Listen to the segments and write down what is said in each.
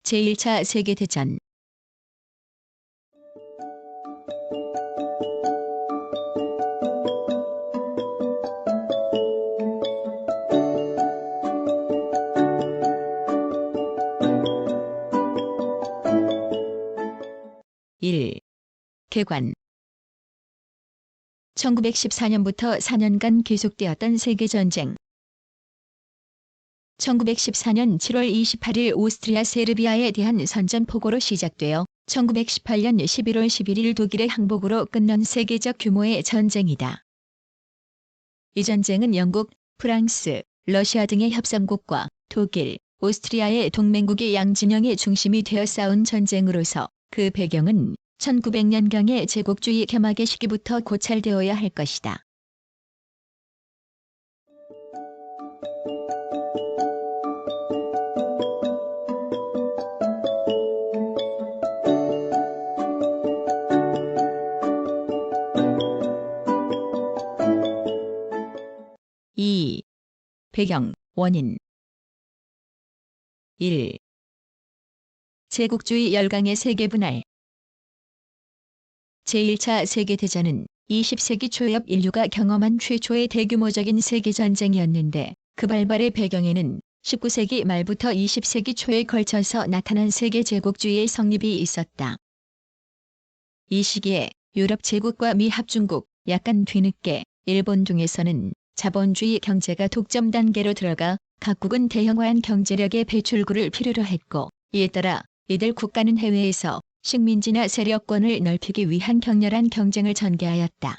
제1차 세계대전. 일. 개관. 1914년부터 4년간 계속되었던 세계전쟁. 1914년 7월 28일 오스트리아 세르비아에 대한 선전포고로 시작되어 1918년 11월 11일 독일의 항복으로 끝난 세계적 규모의 전쟁이다. 이 전쟁은 영국, 프랑스, 러시아 등의 협상국과 독일, 오스트리아의 동맹국의 양진영의 중심이 되어 싸운 전쟁으로서 그 배경은 1900년경의 제국주의 개막의 시기부터 고찰되어야 할 것이다. 이. 배경, 원인. 1. 제국주의 열강의 세계분할. 제1차 세계대전은 20세기 초엽 인류가 경험한 최초의 대규모적인 세계전쟁이었는데 그 발발의 배경에는 19세기 말부터 20세기 초에 걸쳐서 나타난 세계 제국주의의 성립이 있었다. 이 시기에 유럽 제국과 미 합중국, 약간 뒤늦게 일본 등에서는 자본주의 경제가 독점 단계로 들어가 각국은 대형화한 경제력의 배출구를 필요로 했고, 이에 따라 이들 국가는 해외에서 식민지나 세력권을 넓히기 위한 격렬한 경쟁을 전개하였다.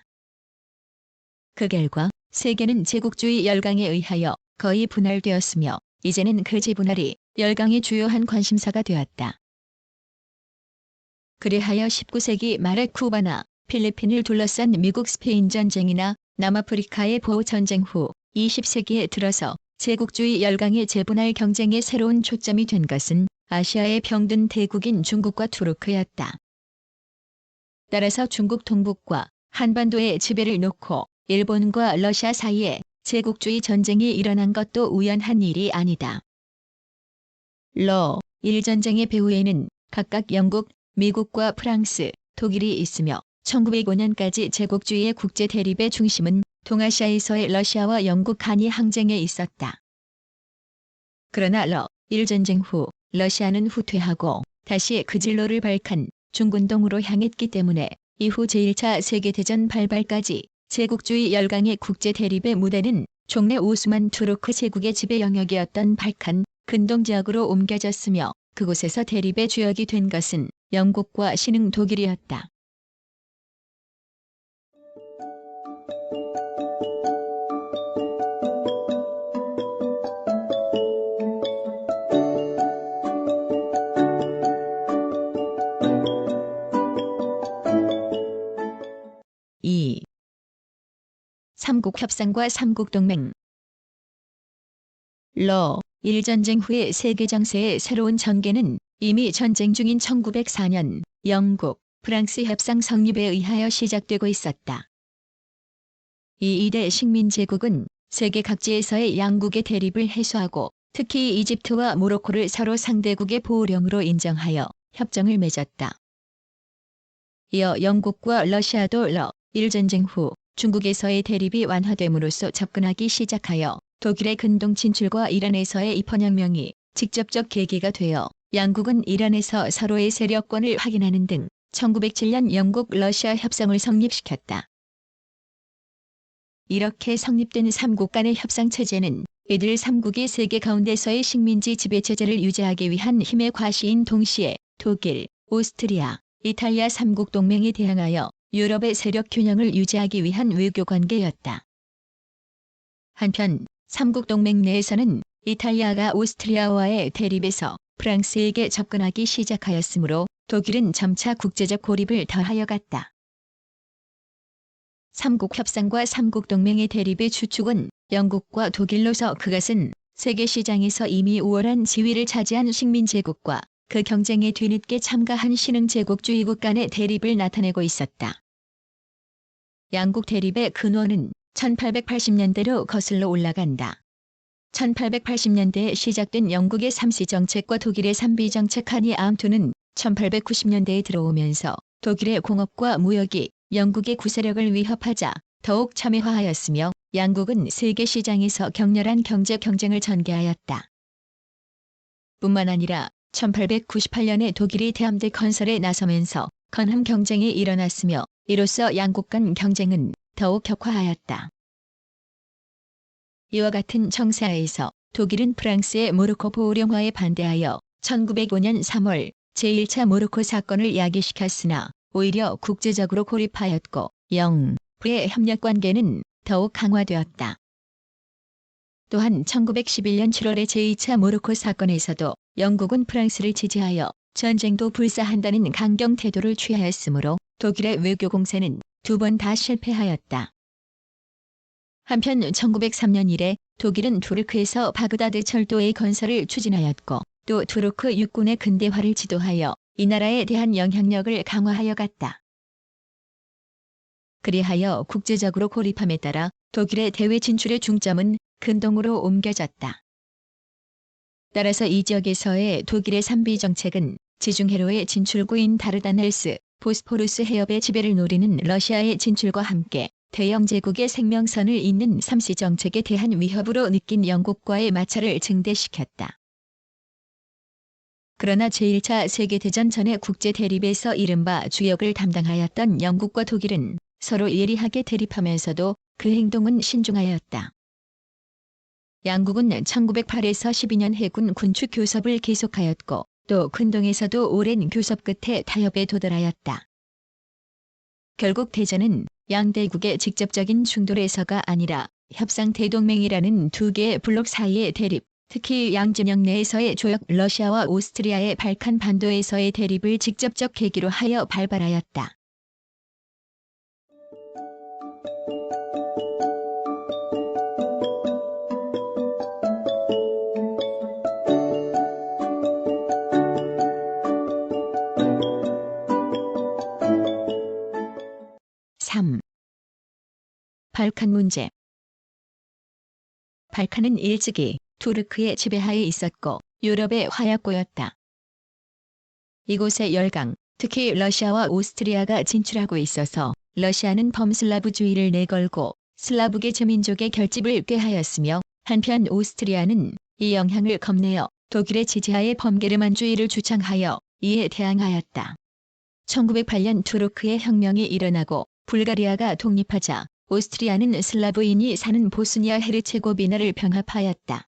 그 결과 세계는 제국주의 열강에 의하여 거의 분할되었으며 이제는 그 재분할이 열강의 주요한 관심사가 되었다. 그리하여 19세기 말에 쿠바나 필리핀을 둘러싼 미국 스페인 전쟁이나 남아프리카의 보호 전쟁 후 20세기에 들어서 제국주의 열강의 재분할 경쟁에 새로운 초점이 된 것은 아시아의 병든 대국인 중국과 투르크였다. 따라서 중국 동북과 한반도의 지배를 놓고 일본과 러시아 사이에 제국주의 전쟁이 일어난 것도 우연한 일이 아니다. 러1 전쟁의 배후에는 각각 영국, 미국과 프랑스, 독일이 있으며 1905년까지 제국주의의 국제 대립의 중심은 동아시아에서의 러시아와 영국 간의 항쟁에 있었다. 그러나 러1 전쟁 후 러시아는 후퇴하고 다시 그 진로를 발칸 중군동으로 향했기 때문에 이후 제1차 세계대전 발발까지 제국주의 열강의 국제 대립의 무대는 종래 오스만 투르크 제국의 지배 영역이었던 발칸, 근동 지역으로 옮겨졌으며 그곳에서 대립의 주역이 된 것은 영국과 신흥 독일이었다. 이. 삼국협상과 삼국동맹. 러1 전쟁 후의 세계 정세의 새로운 전개는 이미 전쟁 중인 1904년 영국, 프랑스 협상 성립에 의하여 시작되고 있었다. 이 이대 식민제국은 세계 각지에서의 양국의 대립을 해소하고 특히 이집트와 모로코를 서로 상대국의 보호령으로 인정하여 협정을 맺었다. 이어 영국과 러시아도 러1 전쟁 후 중국에서의 대립이 완화됨으로써 접근하기 시작하여 독일의 근동 진출과 이란에서의 입헌혁명이 직접적 계기가 되어 양국은 이란에서 서로의 세력권을 확인하는 등 1907년 영국-러시아 협상을 성립시켰다. 이렇게 성립된 삼국 간의 협상체제는 이들 삼국이 세계 가운데서의 식민지 지배체제를 유지하기 위한 힘의 과시인 동시에 독일, 오스트리아, 이탈리아 삼국 동맹에 대항하여 유럽의 세력 균형을 유지하기 위한 외교 관계였다. 한편 삼국 동맹 내에서는 이탈리아가 오스트리아와의 대립에서 프랑스에게 접근하기 시작하였으므로 독일은 점차 국제적 고립을 더하여 갔다. 삼국 협상과 삼국 동맹의 대립의 주축은 영국과 독일로서 그것은 세계 시장에서 이미 우월한 지위를 차지한 식민제국과 그 경쟁에 뒤늦게 참가한 신흥제국주의국 간의 대립을 나타내고 있었다. 양국 대립의 근원은 1880년대로 거슬러 올라간다. 1880년대에 시작된 영국의 3시 정책과 독일의 3비 정책 한이 암투는 1890년대에 들어오면서 독일의 공업과 무역이 영국의 구세력을 위협하자 더욱 첨예화하였으며 양국은 세계 시장에서 격렬한 경제 경쟁을 전개하였다. 뿐만 아니라 1898년에 독일이 대함대 건설에 나서면서 건함 경쟁이 일어났으며 이로써 양국 간 경쟁은 더욱 격화하였다. 이와 같은 정세하에서 독일은 프랑스의 모로코 보호령화에 반대하여 1905년 3월 제1차 모로코 사건을 야기시켰으나 오히려 국제적으로 고립하였고 영국의 협력 관계는 더욱 강화되었다. 또한 1911년 7월의 제2차 모로코 사건에서도 영국은 프랑스를 지지하여 전쟁도 불사한다는 강경 태도를 취하였으므로 독일의 외교 공세는 두 번 다 실패하였다. 한편 1903년 이래 독일은 투르크에서 바그다드 철도의 건설을 추진하였고 또 투르크 육군의 근대화를 지도하여 이 나라에 대한 영향력을 강화하여 갔다. 그리하여 국제적으로 고립함에 따라 독일의 대외 진출의 중점은 근동으로 옮겨졌다. 따라서 이 지역에서의 독일의 3비 정책은 지중해로의 진출구인 다르다넬스, 보스포루스 해협의 지배를 노리는 러시아의 진출과 함께 대영 제국의 생명선을 잇는 3시 정책에 대한 위협으로 느낀 영국과의 마찰을 증대시켰다. 그러나 제1차 세계대전 전의 국제 대립에서 이른바 주역을 담당하였던 영국과 독일은 서로 예리하게 대립하면서도 그 행동은 신중하였다. 양국은 1908에서 12년 해군 군축 교섭을 계속하였고 또 근동에서도 오랜 교섭 끝에 타협에 도달하였다. 결국 대전은 양대국의 직접적인 충돌에서가 아니라 협상대동맹이라는 두 개의 블록 사이의 대립, 특히 양진영 내에서의 조약 러시아와 오스트리아의 발칸 반도에서의 대립을 직접적 계기로 하여 발발하였다. 발칸 문제. 발칸은 일찍이 투르크의 지배하에 있었고 유럽의 화약고였다. 이곳에 열강, 특히 러시아와 오스트리아가 진출하고 있어서 러시아는 범슬라브주의를 내걸고 슬라브계 저민족의 결집을 꾀하였으며 한편 오스트리아는 이 영향을 겁내어 독일의 지지하에 범게르만주의를 주창하여 이에 대항하였다. 1908년 투르크의 혁명이 일어나고 불가리아가 독립하자 오스트리아는 슬라브인이 사는 보스니아 헤르체고비나를 병합하였다.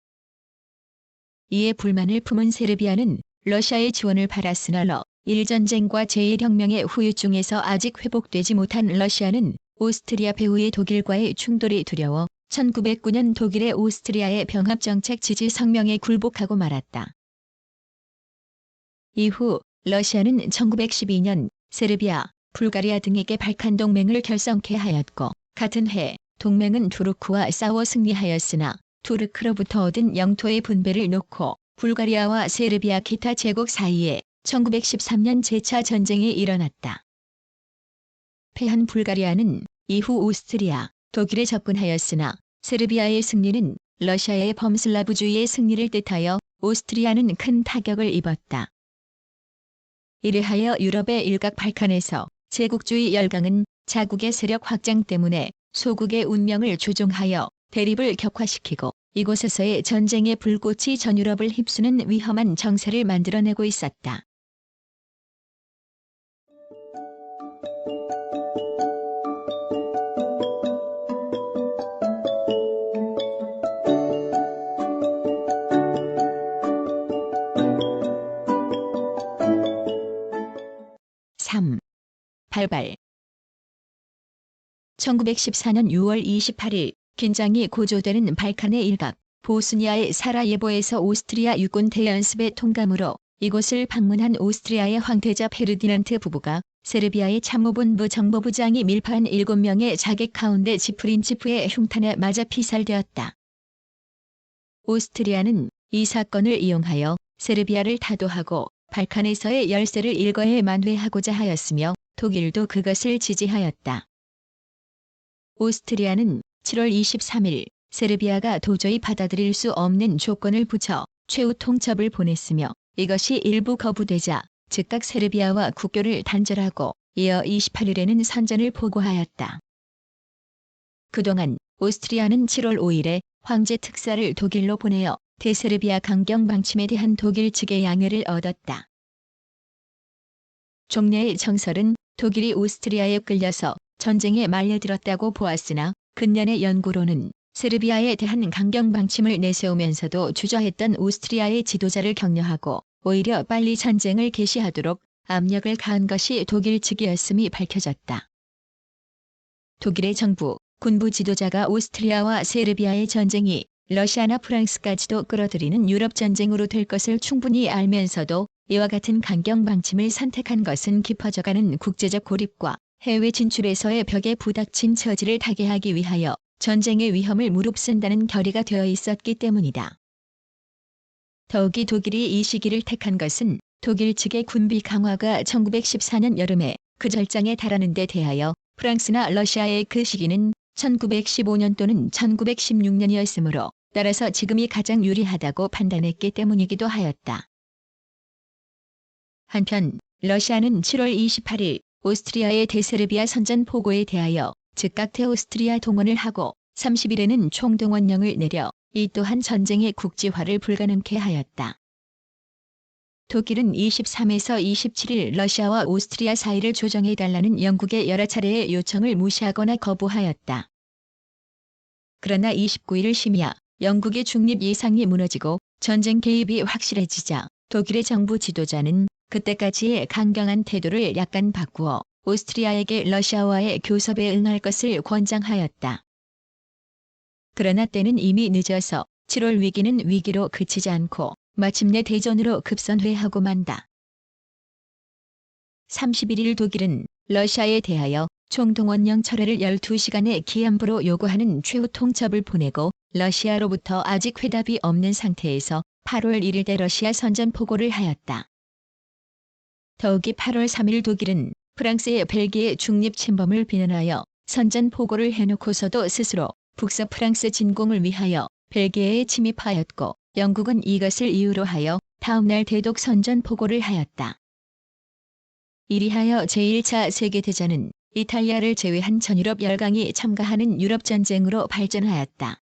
이에 불만을 품은 세르비아는 러시아의 지원을 받았으나 일 전쟁과 제1혁명의 후유증에서 아직 회복되지 못한 러시아는 오스트리아 배후의 독일과의 충돌이 두려워 1909년 독일의 오스트리아의 병합정책 지지 성명에 굴복하고 말았다. 이후 러시아는 1912년 세르비아, 불가리아 등에게 발칸 동맹을 결성케 하였고 같은 해 동맹은 투르크와 싸워 승리하였으나 투르크로부터 얻은 영토의 분배를 놓고 불가리아와 세르비아 기타 제국 사이에 1913년 제4 전쟁이 일어났다. 패한 불가리아는 이후 오스트리아, 독일에 접근하였으나 세르비아의 승리는 러시아의 범슬라브주의의 승리를 뜻하여 오스트리아는 큰 타격을 입었다. 이래하여 유럽의 일각 발칸에서 제국주의 열강은 자국의 세력 확장 때문에 소국의 운명을 조종하여 대립을 격화시키고 이곳에서의 전쟁의 불꽃이 전 유럽을 휩쓰는 위험한 정세를 만들어내고 있었다. 발발. 1914년 6월 28일 긴장이 고조되는 발칸의 일각, 보스니아의 사라예보에서 오스트리아 육군 대연습의 통감으로 이곳을 방문한 오스트리아의 황태자 페르디난트 부부가 세르비아의 참모본부 정보부장이 밀파한 7명의 자객 가운데 지프린치프의 흉탄에 맞아 피살되었다. 오스트리아는 이 사건을 이용하여 세르비아를 타도하고 발칸에서의 열세를 일거에 만회하고자 하였으며 독일도 그것을 지지하였다. 오스트리아는 7월 23일 세르비아가 도저히 받아들일 수 없는 조건을 붙여 최후 통첩을 보냈으며 이것이 일부 거부되자 즉각 세르비아와 국교를 단절하고 이어 28일에는 선전을 보고하였다. 그동안 오스트리아는 7월 5일에 황제 특사를 독일로 보내어 대세르비아 강경 방침에 대한 독일 측의 양해를 얻었다. 종래의 정설은 독일이 오스트리아에 끌려서 전쟁에 말려들었다고 보았으나 근년의 연구로는 세르비아에 대한 강경 방침을 내세우면서도 주저했던 오스트리아의 지도자를 격려하고 오히려 빨리 전쟁을 개시하도록 압력을 가한 것이 독일 측이었음이 밝혀졌다. 독일의 정부, 군부 지도자가 오스트리아와 세르비아의 전쟁이 러시아나 프랑스까지도 끌어들이는 유럽 전쟁으로 될 것을 충분히 알면서도 이와 같은 강경 방침을 선택한 것은 깊어져가는 국제적 고립과 해외 진출에서의 벽에 부닥친 처지를 타개하기 위하여 전쟁의 위험을 무릅쓴다는 결의가 되어 있었기 때문이다. 더욱이 독일이 이 시기를 택한 것은 독일 측의 군비 강화가 1914년 여름에 그 절정에 달하는 데 대하여 프랑스나 러시아의 그 시기는 1915년 또는 1916년이었으므로 따라서 지금이 가장 유리하다고 판단했기 때문이기도 하였다. 한편 러시아는 7월 28일 오스트리아의 대세르비아 선전 포고에 대하여 즉각 대오스트리아 동원을 하고 30일에는 총동원령을 내려 이 또한 전쟁의 국지화를 불가능케 하였다. 독일은 23에서 27일 러시아와 오스트리아 사이를 조정해달라는 영국의 여러 차례의 요청을 무시하거나 거부하였다. 그러나 29일 심야 영국의 중립 예상이 무너지고 전쟁 개입이 확실해지자 독일의 정부 지도자는 그때까지의 강경한 태도를 약간 바꾸어 오스트리아에게 러시아와의 교섭에 응할 것을 권장하였다. 그러나 때는 이미 늦어서 7월 위기는 위기로 그치지 않고 마침내 대전으로 급선회하고 만다. 31일 독일은 러시아에 대하여 총동원령 철회를 12시간의 기한부로 요구하는 최후 통첩을 보내고 러시아로부터 아직 회답이 없는 상태에서 8월 1일 대러시아 선전 포고를 하였다. 더욱이 8월 3일 독일은 프랑스의 벨기에 중립 침범을 비난하여 선전 포고를 해놓고서도 스스로 북서 프랑스 진공을 위하여 벨기에에 침입하였고 영국은 이것을 이유로 하여 다음날 대독 선전 포고를 하였다. 이리하여 제1차 세계대전은 이탈리아를 제외한 전유럽 열강이 참가하는 유럽 전쟁으로 발전하였다.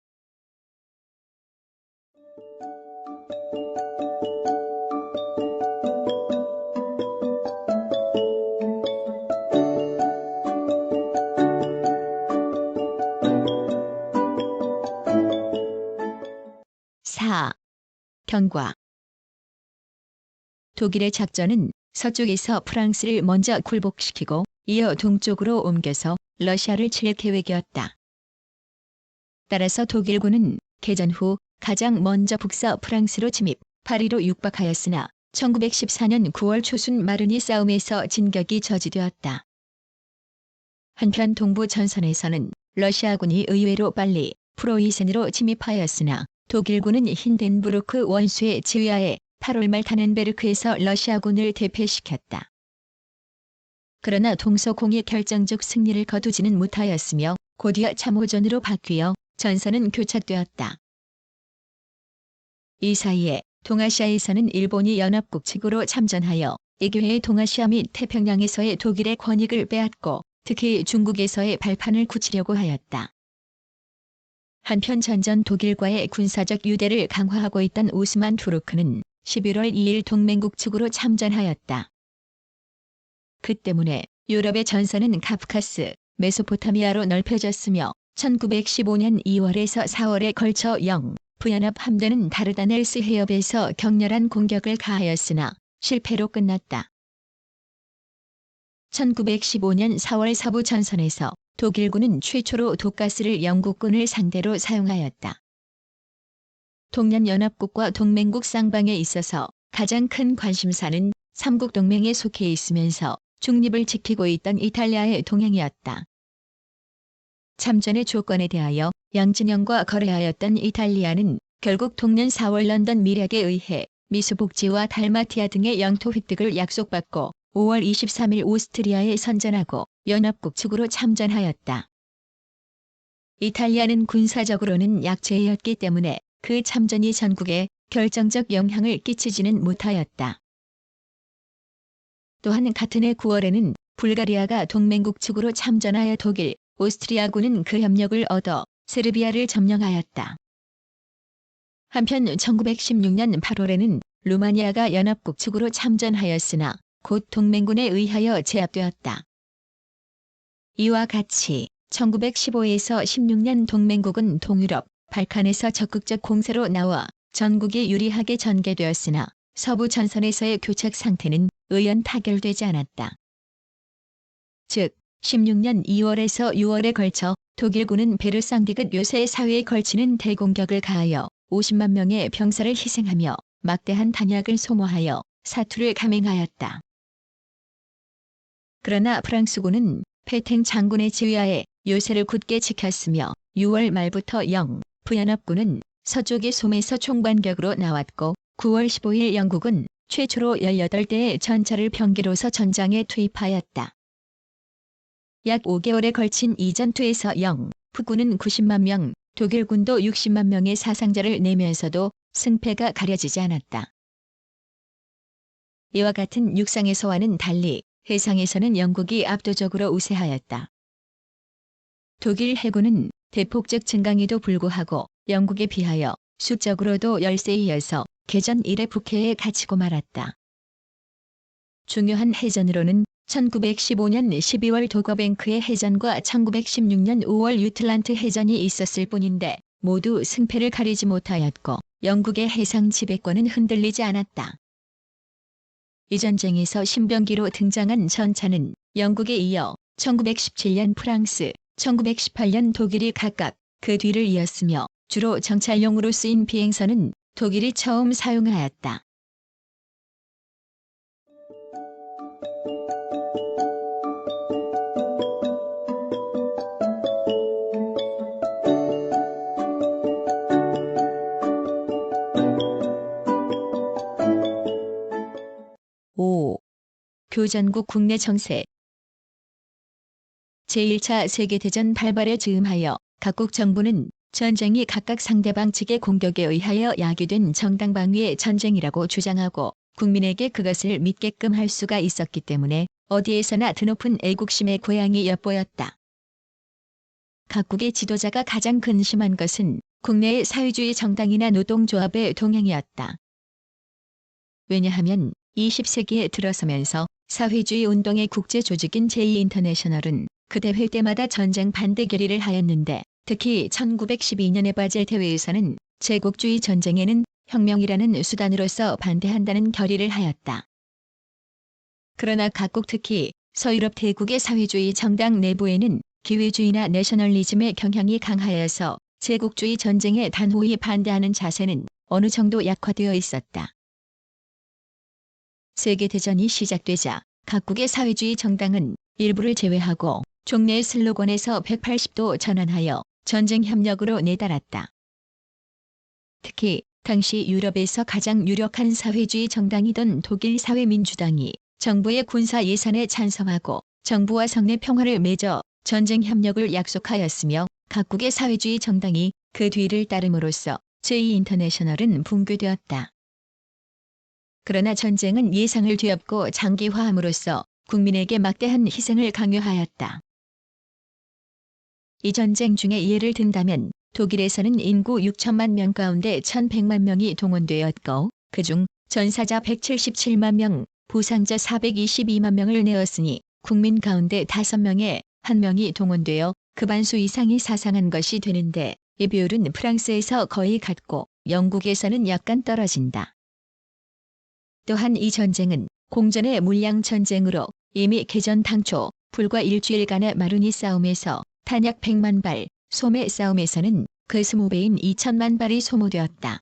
경과. 독일의 작전은 서쪽에서 프랑스를 먼저 굴복시키고 이어 동쪽으로 옮겨서 러시아를 칠 계획이었다. 따라서 독일군은 개전 후 가장 먼저 북서 프랑스로 침입, 파리로 육박하였으나 1914년 9월 초순 마르니 싸움에서 진격이 저지되었다. 한편 동부 전선에서는 러시아군이 의외로 빨리 프로이센으로 침입하였으나 독일군은 힌덴부르크 원수의 지휘하에 8월 말 타넨베르크에서 러시아군을 대패시켰다. 그러나 동서공이 결정적 승리를 거두지는 못하였으며 곧이어 참호전으로 바뀌어 전선은 교착되었다. 이 사이에 동아시아에서는 일본이 연합국 측으로 참전하여 이 기회에 동아시아 및 태평양에서의 독일의 권익을 빼앗고 특히 중국에서의 발판을 굳히려고 하였다. 한편 전전 독일과의 군사적 유대를 강화하고 있던 오스만 투르크는 11월 2일 동맹국 측으로 참전하였다. 그 때문에 유럽의 전선은 카프카스, 메소포타미아로 넓혀졌으며 1915년 2월에서 4월에 걸쳐 부연합 함대는 다르다넬스 해협에서 격렬한 공격을 가하였으나 실패로 끝났다. 1915년 4월 서부 전선에서 독일군은 최초로 독가스를 영국군을 상대로 사용하였다. 동년연합국과 동맹국 쌍방에 있어서 가장 큰 관심사는 삼국 동맹에 속해 있으면서 중립을 지키고 있던 이탈리아의 동행이었다. 참전의 조건에 대하여 양진영과 거래하였던 이탈리아는 결국 동년 4월 런던 밀약에 의해 미수복지와 달마티아 등의 영토 획득을 약속받고 5월 23일 오스트리아에 선전하고 연합국 측으로 참전하였다. 이탈리아는 군사적으로는 약체였기 때문에 그 참전이 전국에 결정적 영향을 끼치지는 못하였다. 또한 같은 해 9월에는 불가리아가 동맹국 측으로 참전하여 독일, 오스트리아군은 그 협력을 얻어 세르비아를 점령하였다. 한편 1916년 8월에는 루마니아가 연합국 측으로 참전하였으나 곧 동맹군에 의하여 제압되었다. 이와 같이 1915에서 16년 동맹국은 동유럽, 발칸에서 적극적 공세로 나와 전국이 유리하게 전개되었으나 서부 전선에서의 교착 상태는 의연 타결되지 않았다. 즉 16년 2월에서 6월에 걸쳐 독일군은 베르상디귿 요새 사회에 걸치는 대공격을 가하여 50만 명의 병사를 희생하며 막대한彈薬을 소모하여 사투를 감행하였다. 그러나 프랑스군은 페탱 장군의 지휘하에 요새를 굳게 지켰으며 6월 말부터 부연합군은 서쪽의 솜에서 총반격으로 나왔고 9월 15일 영국은 최초로 18대의 전차를 병기로서 전장에 투입하였다. 약 5개월에 걸친 이 전투에서 북군은 90만 명, 독일군도 60만 명의 사상자를 내면서도 승패가 가려지지 않았다. 이와 같은 육상에서와는 달리 해상에서는 영국이 압도적으로 우세하였다. 독일 해군은 대폭적 증강에도 불구하고 영국에 비하여 수적으로도 열세이어서 개전 이래 북해에 갇히고 말았다. 중요한 해전으로는 1915년 12월 도거뱅크의 해전과 1916년 5월 유틀란트 해전이 있었을 뿐인데 모두 승패를 가리지 못하였고 영국의 해상 지배권은 흔들리지 않았다. 이 전쟁에서 신병기로 등장한 전차는 영국에 이어 1917년 프랑스, 1918년 독일이 각각 그 뒤를 이었으며 주로 정찰용으로 쓰인 비행선은 독일이 처음 사용하였다. 교전국 국내 정세. 제1차 세계대전 발발에 즈음하여 각국 정부는 전쟁이 각각 상대방 측의 공격에 의하여 야기된 정당방위의 전쟁이라고 주장하고 국민에게 그것을 믿게끔 할 수가 있었기 때문에 어디에서나 드높은 애국심의 고향이 엿보였다. 각국의 지도자가 가장 근심한 것은 국내의 사회주의 정당이나 노동조합의 동향이었다. 왜냐하면 20세기에 들어서면서 사회주의 운동의 국제조직인 제2인터내셔널은 그 대회 때마다 전쟁 반대 결의를 하였는데 특히 1912년의 바젤 대회에서는 제국주의 전쟁에는 혁명이라는 수단으로서 반대한다는 결의를 하였다. 그러나 각국 특히 서유럽 대국의 사회주의 정당 내부에는 기회주의나 내셔널리즘의 경향이 강하여서 제국주의 전쟁에 단호히 반대하는 자세는 어느 정도 약화되어 있었다. 세계대전이 시작되자 각국의 사회주의 정당은 일부를 제외하고 종래 슬로건에서 180도 전환하여 전쟁 협력으로 내달았다. 특히 당시 유럽에서 가장 유력한 사회주의 정당이던 독일 사회민주당이 정부의 군사 예산에 찬성하고 정부와 성내 평화를 맺어 전쟁 협력을 약속하였으며 각국의 사회주의 정당이 그 뒤를 따름으로써 제2인터내셔널은 붕괴되었다. 그러나 전쟁은 예상을 뒤엎고 장기화함으로써 국민에게 막대한 희생을 강요하였다. 이 전쟁 중에 예를 든다면 독일에서는 인구 6천만 명 가운데 1,100만 명이 동원되었고 그중 전사자 177만 명, 부상자 422만 명을 내었으니 국민 가운데 5명에 1명이 동원되어 급반수 이상이 사상한 것이 되는데 이 비율은 프랑스에서 거의 같고 영국에서는 약간 떨어진다. 또한 이 전쟁은 공전의 물량 전쟁으로 이미 개전 당초 불과 일주일간의 마루니 싸움에서 탄약 100만 발, 소매 싸움에서는 그 20배인 2천만 발이 소모되었다.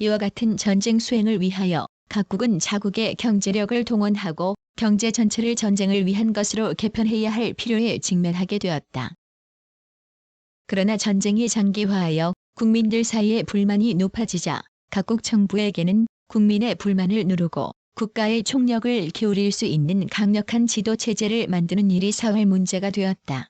이와 같은 전쟁 수행을 위하여 각국은 자국의 경제력을 동원하고 경제 전체를 전쟁을 위한 것으로 개편해야 할 필요에 직면하게 되었다. 그러나 전쟁이 장기화하여 국민들 사이에 불만이 높아지자 각국 정부에게는 국민의 불만을 누르고 국가의 총력을 기울일 수 있는 강력한 지도 체제를 만드는 일이 사활 문제가 되었다.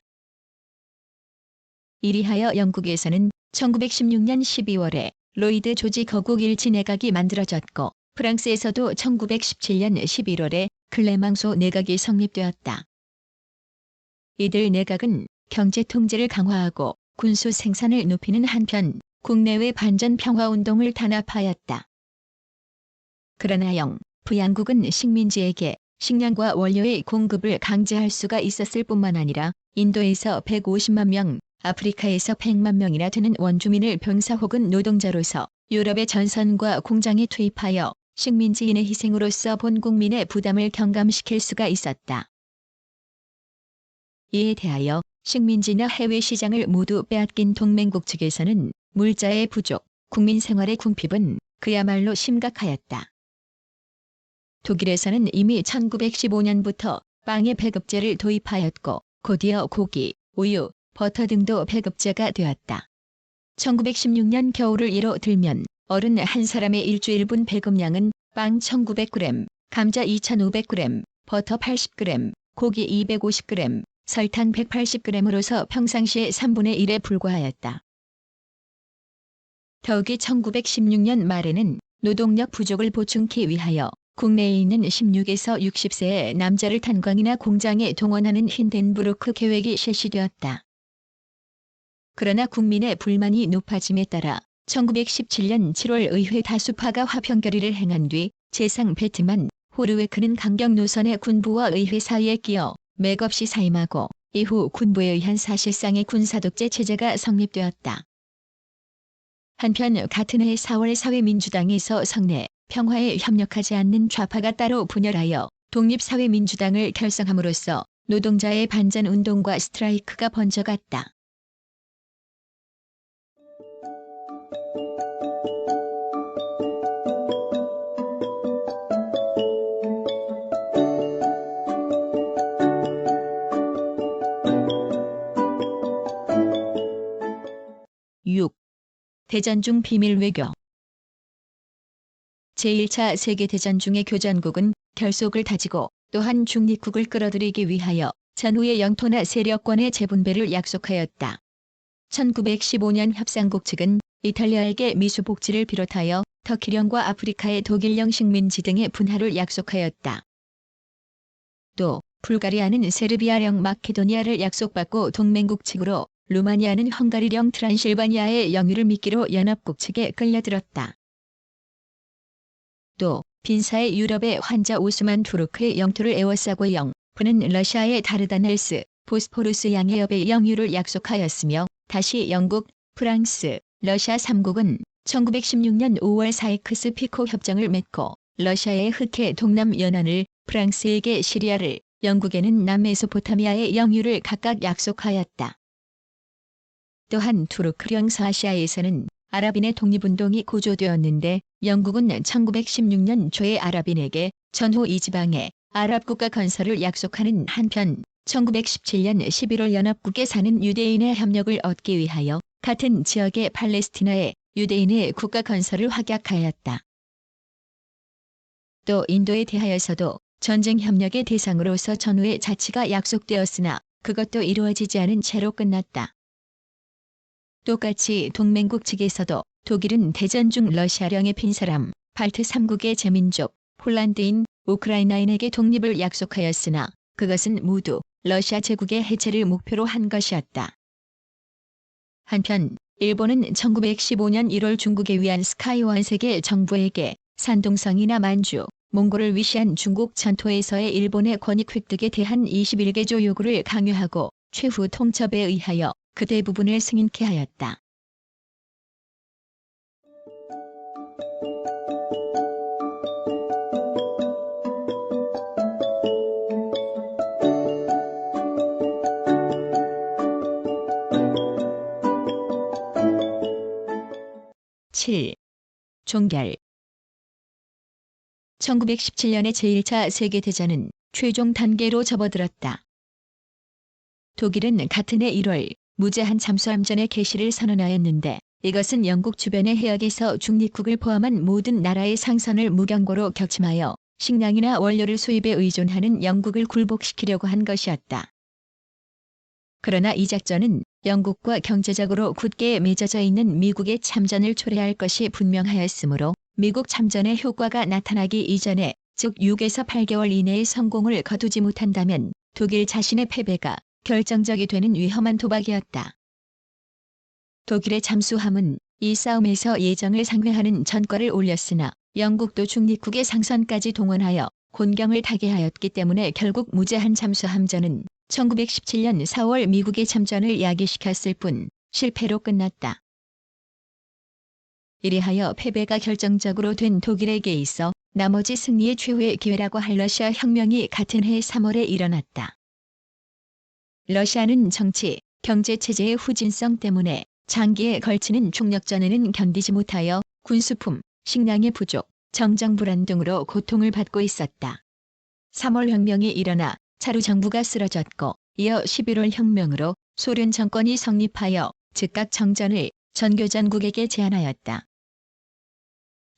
이리하여 영국에서는 1916년 12월에 로이드 조지 거국 일치 내각이 만들어졌고 프랑스에서도 1917년 11월에 클레망소 내각이 성립되었다. 이들 내각은 경제 통제를 강화하고 군수 생산을 높이는 한편 국내외 반전 평화운동을 단합하였다. 그러나 부양국은 식민지에게 식량과 원료의 공급을 강제할 수가 있었을 뿐만 아니라 인도에서 150만 명, 아프리카에서 100만 명이나 되는 원주민을 병사 혹은 노동자로서 유럽의 전선과 공장에 투입하여 식민지인의 희생으로서 본 국민의 부담을 경감시킬 수가 있었다. 이에 대하여 식민지나 해외 시장을 모두 빼앗긴 동맹국 측에서는 물자의 부족, 국민 생활의 궁핍은 그야말로 심각하였다. 독일에서는 이미 1915년부터 빵의 배급제를 도입하였고 곧이어 고기, 우유, 버터 등도 배급제가 되었다. 1916년 겨울을 예로 들면 어른 한 사람의 일주일분 배급량은 빵 1900g, 감자 2500g, 버터 80g, 고기 250g, 설탕 180g으로서 평상시의 3분의 1에 불과하였다. 더욱이 1916년 말에는 노동력 부족을 보충하기 위하여 국내에 있는 16에서 60세의 남자를 탄광이나 공장에 동원하는 힌덴부르크 계획이 실시되었다. 그러나 국민의 불만이 높아짐에 따라 1917년 7월 의회 다수파가 화평결의를 행한 뒤 재상 베트만 호르웨크는 강경 노선의 군부와 의회 사이에 끼어 맥없이 사임하고 이후 군부에 의한 사실상의 군사독재 체제가 성립되었다. 한편 같은 해 4월 사회민주당에서 성내 평화에 협력하지 않는 좌파가 따로 분열하여 독립사회민주당을 결성함으로써 노동자의 반전운동과 스트라이크가 번져갔다. 대전 중 비밀 외교. 제1차 세계대전 중의 교전국은 결속을 다지고 또한 중립국을 끌어들이기 위하여 전후의 영토나 세력권의 재분배를 약속하였다. 1915년 협상국 측은 이탈리아에게 미수복지를 비롯하여 터키령과 아프리카의 독일령 식민지 등의 분할을 약속하였다. 또 불가리아는 세르비아령 마케도니아를 약속받고 동맹국 측으로 루마니아는 헝가리령 트란실바니아의 영유를 미끼로 연합국 측에 끌려들었다. 또 빈사의 유럽의 환자 오스만 투르크의 영토를 에워싸고 부는 러시아의 다르다넬스, 보스포루스 양해협의 영유를 약속하였으며 다시 영국, 프랑스, 러시아 3국은 1916년 5월 사이크스-피코 협정을 맺고 러시아의 흑해 동남 연안을, 프랑스에게 시리아를, 영국에는 남메소포타미아의 영유를 각각 약속하였다. 또한 투르크령 서아시아에서는 아랍인의 독립운동이 고조되었는데 영국은 1916년 초에 아랍인에게 전후 이 지방에 아랍국가 건설을 약속하는 한편 1917년 11월 연합국에 사는 유대인의 협력을 얻기 위하여 같은 지역의 팔레스티나에 유대인의 국가 건설을 확약하였다. 또 인도에 대하여서도 전쟁 협력의 대상으로서 전후의 자치가 약속되었으나 그것도 이루어지지 않은 채로 끝났다. 똑같이 동맹국 측에서도 독일은 대전 중 러시아령의 빈사람, 발트 3국의 제민족, 폴란드인, 우크라이나인에게 독립을 약속하였으나 그것은 모두 러시아 제국의 해체를 목표로 한 것이었다. 한편 일본은 1915년 1월 중국에 위한 스카이원색의 정부에게 산동성이나 만주, 몽골을 위시한 중국 전토에서의 일본의 권익 획득에 대한 21개조 요구를 강요하고 최후 통첩에 의하여 그 대부분을 승인케 하였다. 종결. 1917년의 제1차 세계대전은 최종 단계로 접어들었다. 독일은 같은 해 1월 무제한 잠수함전의 개시를 선언하였는데 이것은 영국 주변의 해역에서 중립국을 포함한 모든 나라의 상선을 무경고로 격침하여 식량이나 원료를 수입에 의존하는 영국을 굴복시키려고 한 것이었다. 그러나 이 작전은 영국과 경제적으로 굳게 맺어져 있는 미국의 참전을 초래할 것이 분명하였으므로 미국 참전의 효과가 나타나기 이전에 즉 6에서 8개월 이내에 성공을 거두지 못한다면 독일 자신의 패배가 결정적이 되는 위험한 도박이었다. 독일의 잠수함은 이 싸움에서 예정을 상회하는 전과를 올렸으나 영국도 중립국의 상선까지 동원하여 곤경을 타게 하였기 때문에 결국 무제한 잠수함전은 1917년 4월 미국의 참전을 야기시켰을 뿐 실패로 끝났다. 이리하여 패배가 결정적으로 된 독일에게 있어 나머지 승리의 최후의 기회라고 할 러시아 혁명이 같은 해 3월에 일어났다. 러시아는 정치, 경제 체제의 후진성 때문에 장기에 걸치는 총력전에는 견디지 못하여 군수품, 식량의 부족, 정정 불안 등으로 고통을 받고 있었다. 3월 혁명이 일어나 차로 정부가 쓰러졌고 이어 11월 혁명으로 소련 정권이 성립하여 즉각 정전을 전교전국에게 제안하였다.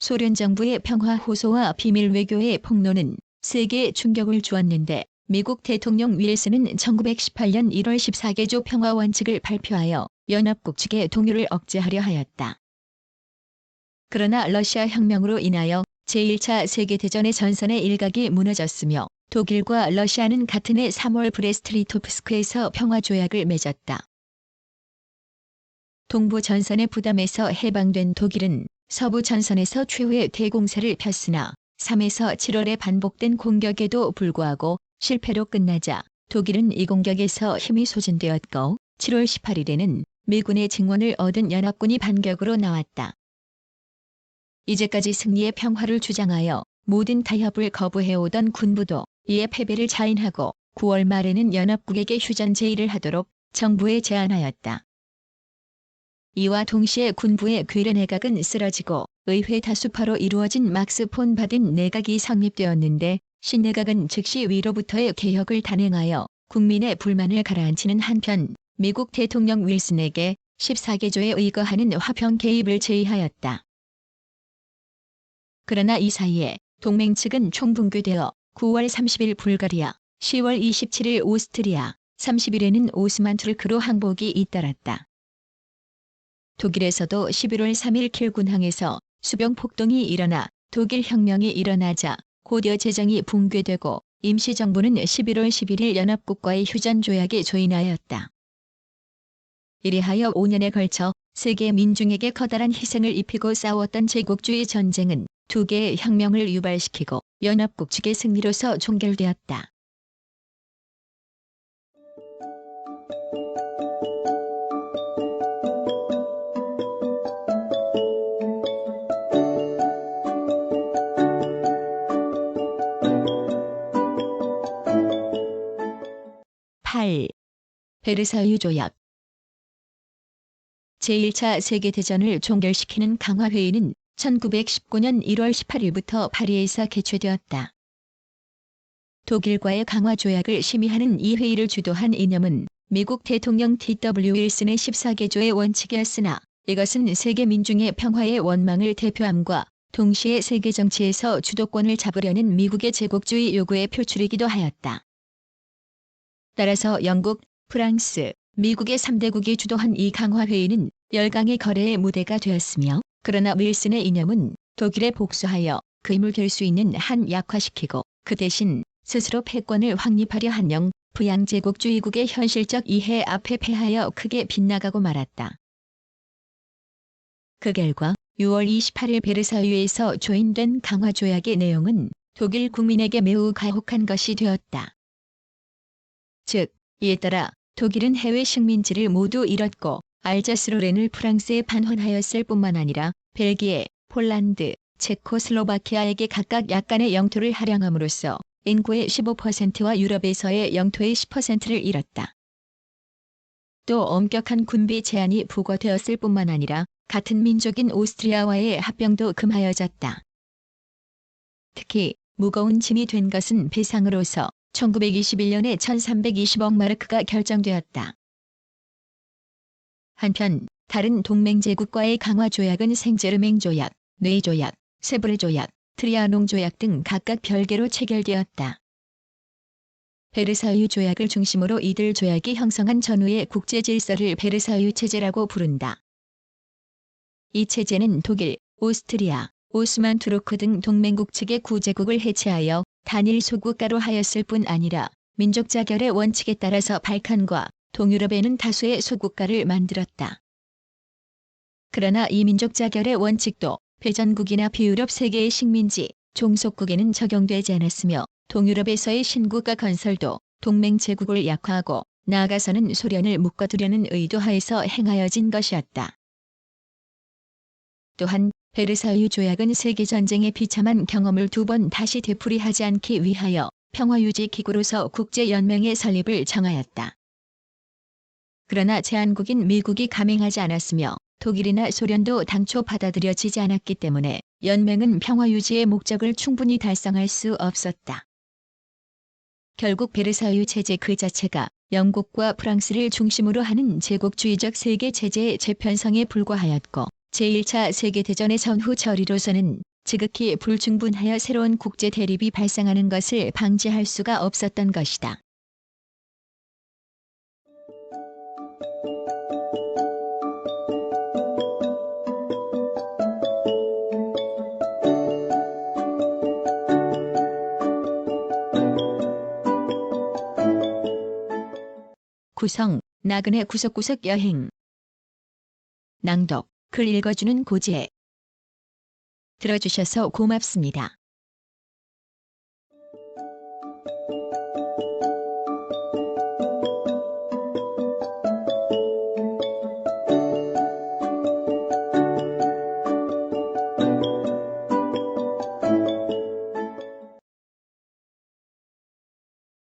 소련 정부의 평화 호소와 비밀 외교의 폭로는 세계에 충격을 주었는데 미국 대통령 윌슨은 1918년 1월 14개조 평화 원칙을 발표하여 연합국 측의 동요를 억제하려 하였다. 그러나 러시아 혁명으로 인하여 제1차 세계대전의 전선의 일각이 무너졌으며 독일과 러시아는 같은 해 3월 브레스트-리토프스크에서 평화조약을 맺었다. 동부 전선의 부담에서 해방된 독일은 서부 전선에서 최후의 대공세를 폈으나 3에서 7월에 반복된 공격에도 불구하고 실패로 끝나자 독일은 이 공격에서 힘이 소진되었고 7월 18일에는 미군의 증원을 얻은 연합군이 반격으로 나왔다. 이제까지 승리의 평화를 주장하여 모든 타협을 거부해오던 군부도 이에 패배를 자인하고 9월 말에는 연합국에게 휴전 제의를 하도록 정부에 제안하였다. 이와 동시에 군부의 괴뢰 내각은 쓰러지고 의회 다수파로 이루어진 막스 폰 바든 내각이 성립되었는데 신내각은 즉시 위로부터의 개혁을 단행하여 국민의 불만을 가라앉히는 한편 미국 대통령 윌슨에게 14개조에 의거하는 화평 개입을 제의하였다. 그러나 이 사이에 동맹 측은 총붕괴되어 9월 30일 불가리아, 10월 27일 오스트리아, 30일에는 오스만 투르크로 항복이 잇따랐다. 독일에서도 11월 3일 킬군항에서 수병 폭동이 일어나 독일 혁명이 일어나자 고려 제정이 붕괴되고 임시정부는 11월 11일 연합국과의 휴전 조약에 조인하였다. 이리하여 5년에 걸쳐 세계 민중에게 커다란 희생을 입히고 싸웠던 제국주의 전쟁은 두 개의 혁명을 유발시키고 연합국 측의 승리로서 종결되었다. 베르사유 조약. 제1차 세계대전을 종결시키는 강화회의는 1919년 1월 18일부터 파리에서 개최되었다. 독일과의 강화조약을 심의하는 이 회의를 주도한 이념은 미국 대통령 D.W. 윌슨의 14개조의 원칙이었으나 이것은 세계 민중의 평화의 원망을 대표함과 동시에 세계 정치에서 주도권을 잡으려는 미국의 제국주의 요구의 표출이기도 하였다. 따라서 영국, 프랑스, 미국의 3대국이 주도한 이 강화회의는 열강의 거래의 무대가 되었으며 그러나 윌슨의 이념은 독일에 복수하여 그 힘을 갤 수 있는 한 약화시키고 그 대신 스스로 패권을 확립하려 한 부양제국주의국의 현실적 이해 앞에 패하여 크게 빗나가고 말았다. 그 결과 6월 28일 베르사유에서 조인된 강화조약의 내용은 독일 국민에게 매우 가혹한 것이 되었다. 즉, 이에 따라 독일은 해외 식민지를 모두 잃었고 알자스로렌을 프랑스에 반환하였을 뿐만 아니라 벨기에, 폴란드, 체코슬로바키아에게 각각 약간의 영토를 할양함으로써 인구의 15%와 유럽에서의 영토의 10%를 잃었다. 또 엄격한 군비 제한이 부과되었을 뿐만 아니라 같은 민족인 오스트리아와의 합병도 금하여졌다. 특히 무거운 짐이 된 것은 배상으로서 1921년에 1320억 마르크가 결정되었다. 한편 다른 동맹제국과의 강화조약은 생제르맹 조약, 뇌 조약, 세브르 조약, 트리아농 조약 등 각각 별개로 체결되었다. 베르사유 조약을 중심으로 이들 조약이 형성한 전후의 국제 질서를 베르사유 체제라고 부른다. 이 체제는 독일, 오스트리아, 오스만 투르크 등 동맹국 측의 구제국을 해체하여 단일 소국가로 하였을 뿐 아니라 민족 자결의 원칙에 따라서 발칸과 동유럽에는 다수의 소국가를 만들었다. 그러나 이 민족 자결의 원칙도 패전국이나 비유럽 세계의 식민지, 종속국에는 적용되지 않았으며 동유럽에서의 신국가 건설도 동맹 제국을 약화하고 나아가서는 소련을 묶어두려는 의도하에서 행하여진 것이었다. 또한 베르사유 조약은 세계전쟁의 비참한 경험을 두 번 다시 되풀이하지 않기 위하여 평화유지기구로서 국제연맹의 설립을 정하였다. 그러나 제안국인 미국이 감행하지 않았으며 독일이나 소련도 당초 받아들여지지 않았기 때문에 연맹은 평화유지의 목적을 충분히 달성할 수 없었다. 결국 베르사유 체제 그 자체가 영국과 프랑스를 중심으로 하는 제국주의적 세계체제의 재편성에 불과하였고 제1차 세계대전의 전후 처리로서는 지극히 불충분하여 새로운 국제 대립이 발생하는 것을 방지할 수가 없었던 것이다. 구성, 나그네 구석구석 여행. 낭독, 글 읽어주는 고지혜. 들어주셔서 고맙습니다.